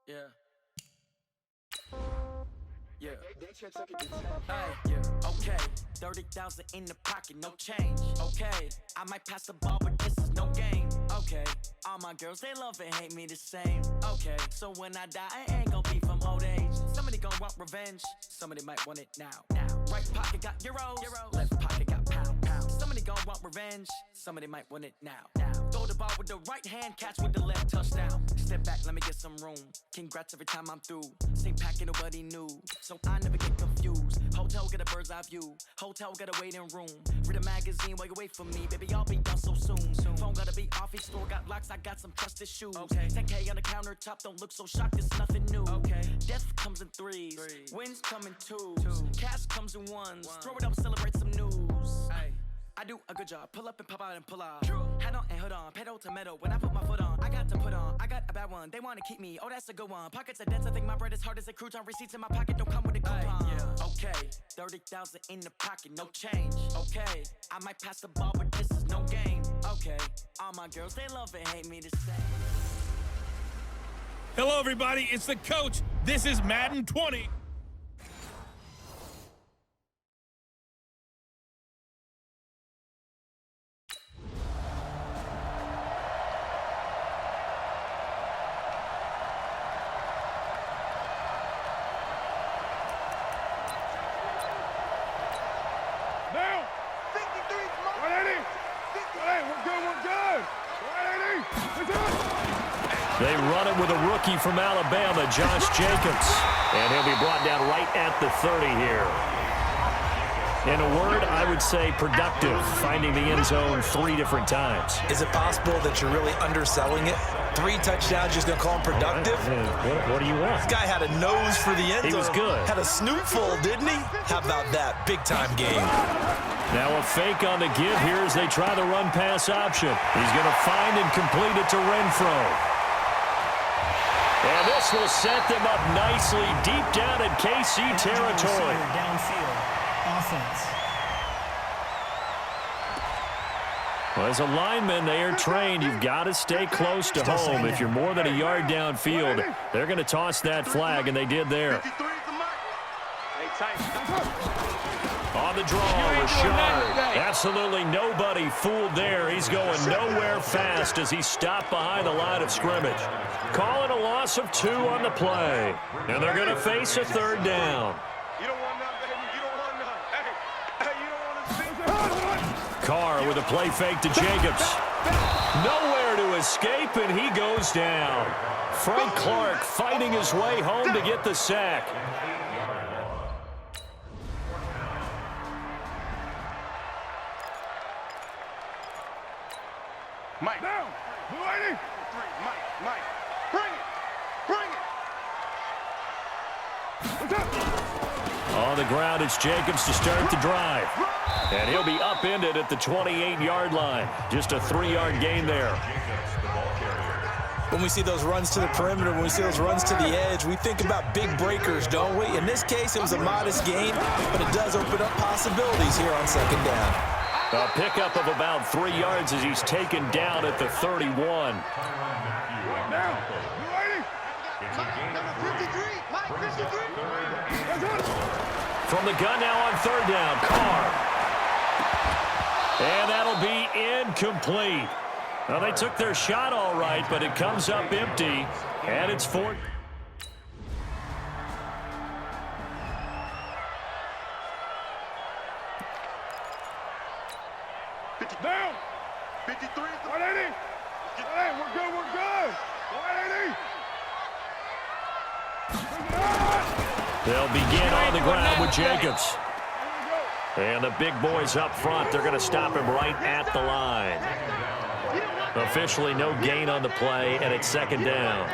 Yeah. Hey, yeah, okay. 30,000 in the pocket, no change. Okay, I might pass the ball, but this is no game. Okay, all my girls, they love and hate me the same. Okay, so when I die, I ain't gonna be from old age. Somebody gonna want revenge, somebody might want it now. Right pocket got euros, left pocket got pounds. Somebody gonna want revenge, somebody might want it now. Throw the ball with the right hand, catch with the left, touchdown. Step back, let me get some room. Congrats every time I'm through. Same packet, nobody knew, so I never get confused. Hotel get a bird's eye view. Hotel got a waiting room. Read a magazine while you wait for me, baby. I'll be done so soon. Phone gotta be off. Each store got locks. I got some trusted shoes. Okay. 10K on the countertop. Don't look so shocked. It's nothing new. Okay. Death comes in threes. Wins come in twos. Cash comes in ones. Throw it up, celebrate some news. Ay. I do a good job. Pull up and pop out and pull out. Hat on and hood on. Pedal to metal. When I put my foot on, I got to put on. I got a bad one. They want to keep me. Oh, that's a good one. Pockets are dense. I think my bread is hard as a crouton. Receipts in my pocket don't come with a coupon. Yeah. Okay. 30,000 in the pocket. No change. Okay. I might pass the ball, but this is no game. Okay. All my girls, they love and hate me the same. Hello, everybody. It's the coach. This is Madden 20. They run it with a rookie from Alabama, Josh Jacobs. And he'll be brought down right at the 30 here. In a word, I would say productive, finding the end zone 3 different times. Is it possible that you're really underselling it? 3 touchdowns, just going to call him productive? What do you want? This guy had a nose for the end zone. He was good. Had a snootful, didn't he? How about that? Big-time game. Now a fake on the give here as they try the run-pass option. He's going to find and complete it to Renfro. And this will set them up nicely deep down in KC territory. Downfield offense. Well, as a lineman, they are trained. You've got to stay close to home. If you're more than a yard downfield, they're going to toss that flag, and they did there. On the draw, Rashard. Absolutely nobody fooled there. He's going nowhere fast as he's stopped behind the line of scrimmage. Call it a loss of 2 on the play. And they're going to face a 3rd down. Carr with a play fake to Jacobs. Nowhere to escape, and he goes down. Frank Clark fighting his way home to get the sack. Mike. Down. Mike. Bring it. On the ground, it's Jacobs to start the drive. And he'll be upended at the 28-yard line. Just a 3-yard gain there. When we see those runs to the perimeter, when we see those runs to the edge, we think about big breakers, don't we? In this case, it was a modest gain, but it does open up possibilities here on 2nd down. A pickup of about 3 yards as he's taken down at the 31. From the gun now on 3rd down, Carr. And that'll be incomplete. Well, they took their shot all right, but it comes up empty, and it's 4th. Down. 53. 180. Hey, we're good. 180. They'll begin on the ground with Jacobs. And the big boys up front, they're going to stop him right at the line. Officially no gain on the play, and it's 2nd down.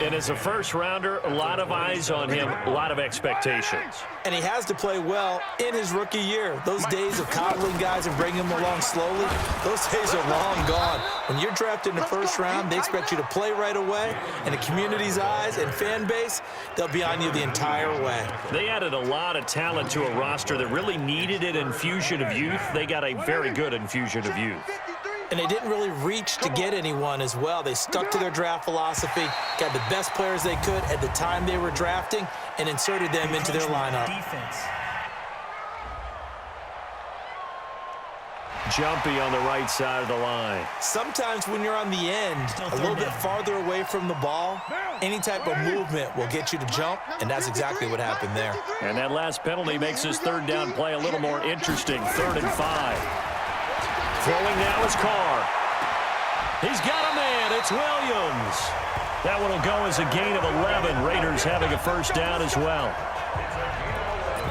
And as a first-rounder, a lot of eyes on him, a lot of expectations. And he has to play well in his rookie year. Those days of coddling guys and bringing them along slowly, those days are long gone. When you're drafted in the first round, they expect you to play right away. And the community's eyes and fan base, they'll be on you the entire way. They added a lot of talent to a roster that really needed an infusion of youth. They got a very good infusion of youth. And they didn't really reach to get anyone as well. They stuck to their draft philosophy, got the best players they could at the time they were drafting, and inserted them into their lineup. Defense. Jumpy on the right side of the line. Sometimes when you're on the end, a little bit farther away from the ball, any type of movement will get you to jump, and that's exactly what happened there. And that last penalty makes his third down play a little more interesting. 3rd and 5. Throwing now is Carr. He's got a man. It's Williams. That one will go as a gain of 11. Raiders having a first down as well.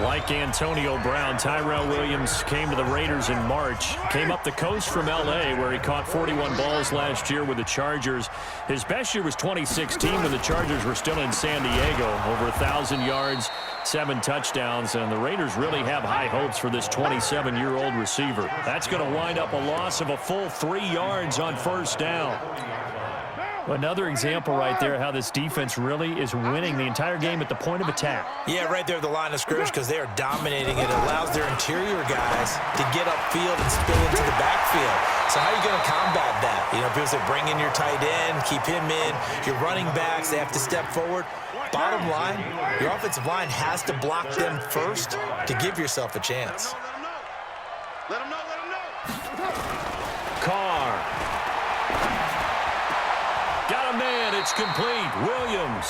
Like Antonio Brown, Tyrell Williams came to the Raiders in March. Came up the coast from L.A., where he caught 41 balls last year with the Chargers. His best year was 2016 when the Chargers were still in San Diego. Over 1,000 yards, 7 touchdowns, and the Raiders really have high hopes for this 27-year-old receiver. That's going to wind up a loss of a full 3 yards on first down. Another example right there how this defense really is winning the entire game at the point of attack. Yeah, right there at the line of scrimmage, because they are dominating. It allows their interior guys to get upfield and spill into the backfield. So how are you going to combat that? You know, people say bring in your tight end, keep him in. Your running backs, they have to step forward. Bottom line, your offensive line has to block them first to give yourself a chance. Let him know, let him know. Carr. Got a man. It's complete. Williams.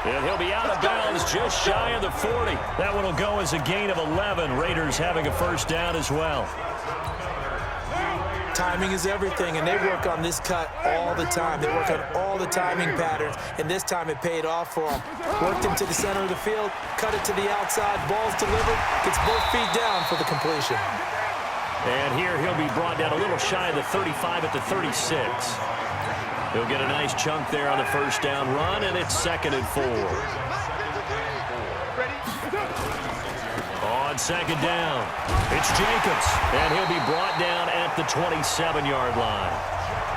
And he'll be out of bounds just shy of the 40. That one will go as a gain of 11. Raiders having a first down as well. Timing is everything, and they work on this cut all the time. They work on all the timing patterns, and this time it paid off for them. Worked him to the center of the field, cut it to the outside, ball's delivered, gets both feet down for the completion. And here he'll be brought down a little shy of the 35 at the 36. He'll get a nice chunk there on the first down run, and it's 2nd and 4. On 2nd down, it's Jacobs, and he'll be brought down at the 27-yard line.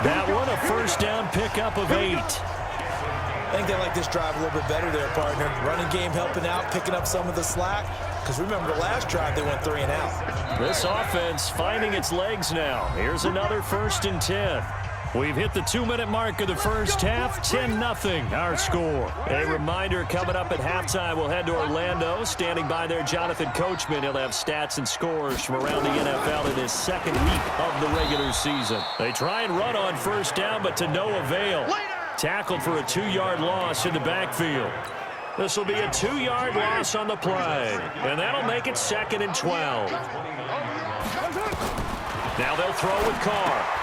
That one, a first down pickup of 8. I think they like this drive a little bit better there, partner. Running game helping out, picking up some of the slack. Because remember, the last drive they went 3 and out. This offense finding its legs now. Here's another 1st and 10. We've hit the 2-minute mark of the first half, 10-0 our score. A reminder, coming up at halftime, we'll head to Orlando. Standing by there, Jonathan Coachman. He'll have stats and scores from around the NFL in his 2nd week of the regular season. They try and run on first down, but to no avail. Tackled for a 2-yard loss in the backfield. This will be a 2-yard loss on the play, and that'll make it 2nd and 12. Now they'll throw with Carr.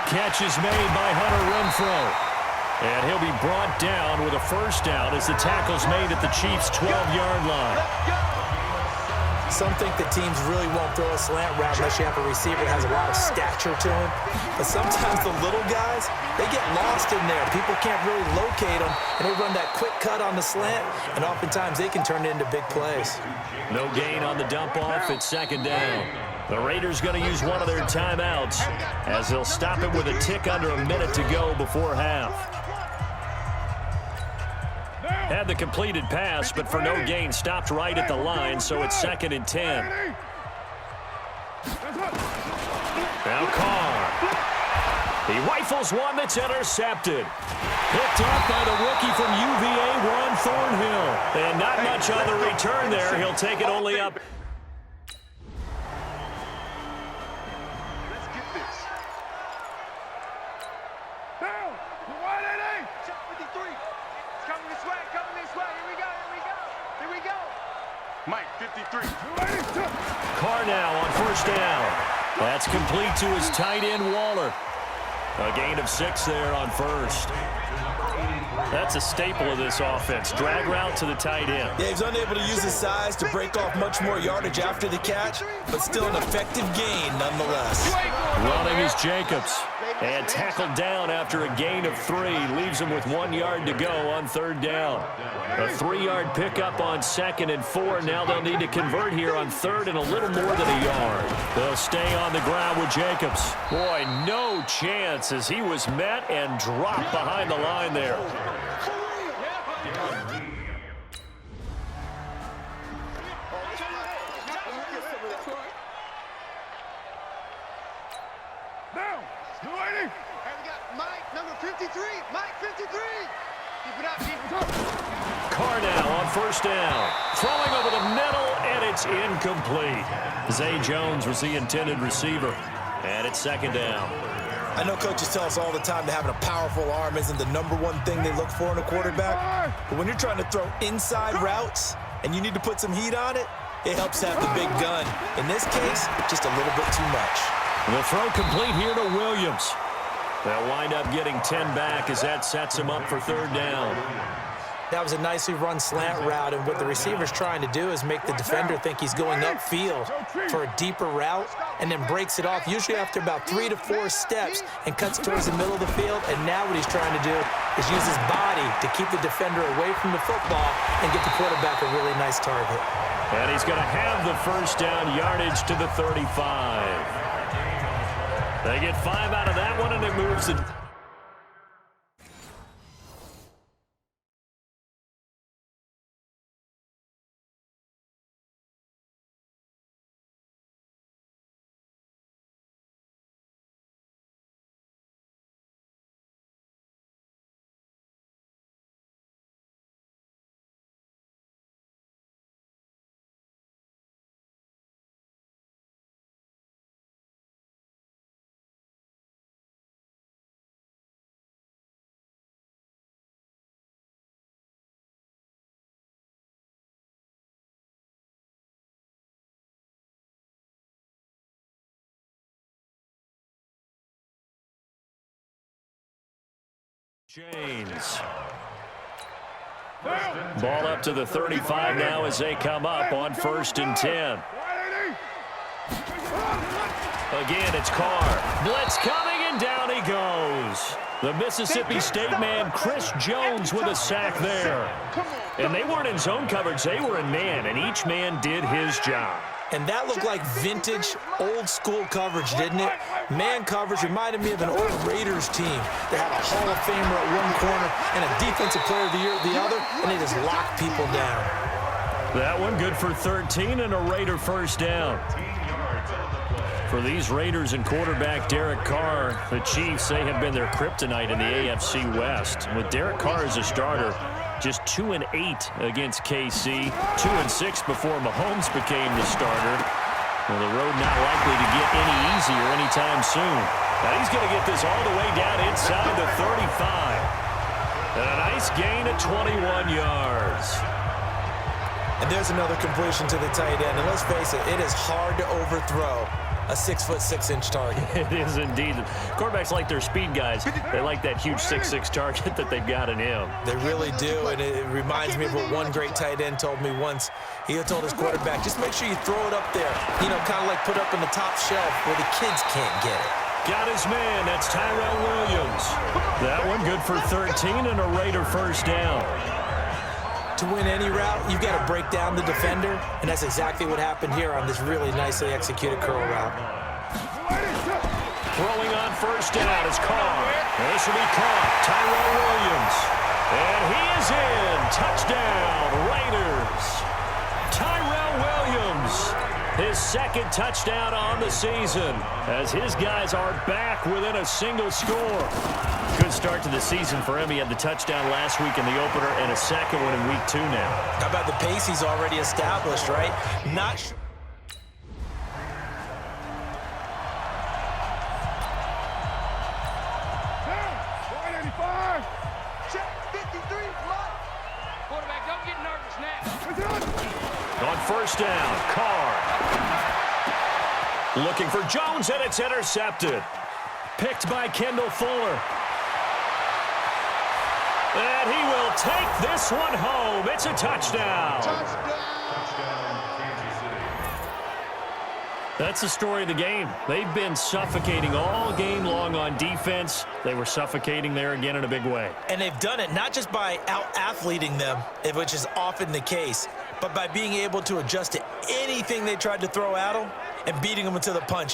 Catch is made by Hunter Renfrow. And he'll be brought down with a first down as the tackle's made at the Chiefs' 12-yard line. Some think that teams really won't throw a slant route unless you have a receiver that has a lot of stature to him. But sometimes the little guys, they get lost in there. People can't really locate them, and they run that quick cut on the slant, and oftentimes they can turn it into big plays. No gain on the dump-off. It's 2nd down. The Raiders going to use one of their timeouts as they'll stop it with a tick under a minute to go before half. Had the completed pass, but for no gain, stopped right at the line, so it's 2nd and 10. Now Carr. He rifles one that's intercepted. Picked up by the rookie from UVA, Juan Thornhill. And not much on the return there. He'll take it only up. Mike, 53. Carr now on first down. That's complete to his tight end, Waller. A gain of 6 there on first. That's a staple of this offense. Drag route to the tight end. Yeah, he's unable to use his size to break off much more yardage after the catch, but still an effective gain nonetheless. Running is Jacobs. And tackled down after a gain of 3. Leaves him with 1 yard to go on 3rd down. A 3-yard pickup on 2nd and 4. Now they'll need to convert here on 3rd and a little more than a yard. They'll stay on the ground with Jacobs. Boy, no chance as he was met and dropped behind the line there. Carr now on 1st down. Throwing over the middle, and it's incomplete. Zay Jones was the intended receiver. And it's 2nd down. I know coaches tell us all the time that having a powerful arm isn't the #1 thing they look for in a quarterback. But when you're trying to throw inside routes and you need to put some heat on it, it helps have the big gun. In this case, just a little bit too much. The throw complete here to Williams. They'll wind up getting 10 back as that sets him up for 3rd down. That was a nicely run slant route, and what the receiver's trying to do is make the defender think he's going upfield for a deeper route and then breaks it off, usually after about 3 to 4 steps, and cuts towards the middle of the field. And now what he's trying to do is use his body to keep the defender away from the football and get the quarterback a really nice target. And he's going to have the 1st down yardage to the 35. They get 5 out of that one, and it moves the... James. Ball up to the 35 now as they come up on 1st and 10. Again, it's Carr. Blitz coming, and down he goes. The Mississippi State man, Chris Jones, with a sack there. And they weren't in zone coverage. They were in man, and each man did his job. And that looked like vintage, old-school coverage, didn't it? Man coverage reminded me of an old Raiders team that had a Hall of Famer at one corner and a Defensive Player of the Year at the other, and they just locked people down. That one good for 13 and a Raider 1st down. For these Raiders and quarterback Derek Carr, the Chiefs, they have been their kryptonite in the AFC West. With Derek Carr as a starter, just 2-8 against KC, 2-6 before Mahomes became the starter. Well, the road not likely to get any easier anytime soon. Now he's going to get this all the way down inside the 35. And a nice gain at 21 yards. And there's another completion to the tight end. And let's face it, it is hard to overthrow a 6'6" target. It is indeed. Quarterbacks like their speed guys. They like that huge 6'6" target that they've got in him. They really do, and it reminds me of what one great tight end told me once. He told his quarterback, just make sure you throw it up there, you know, kind of like put up in the top shelf where the kids can't get it. Got his man. That's Tyrell Williams. That one good for 13 and a Raider 1st down. To win any route, you've got to break down the defender, and that's exactly what happened here on this really nicely executed curl route. Throwing on 1st down is Carr. This will be caught. Tyrell Williams. And he is in. Touchdown, Raiders. Tyrell Williams. His 2nd touchdown on the season as his guys are back within a single score. Good start to the season for him. He had the touchdown last week in the opener and a 2nd one in week 2 now. How about the pace he's already established, right? Not sure. Quarterback, don't get nervous now. On 1st down, Carr. Looking for Jones, and it's intercepted. Picked by Kendall Fuller. And he will take this one home. It's a touchdown. That's the story of the game. They've been suffocating all game long on defense. They were suffocating there again in a big way. And they've done it not just by out-athleting them, which is often the case, but by being able to adjust to anything they tried to throw at them and beating them into the punch.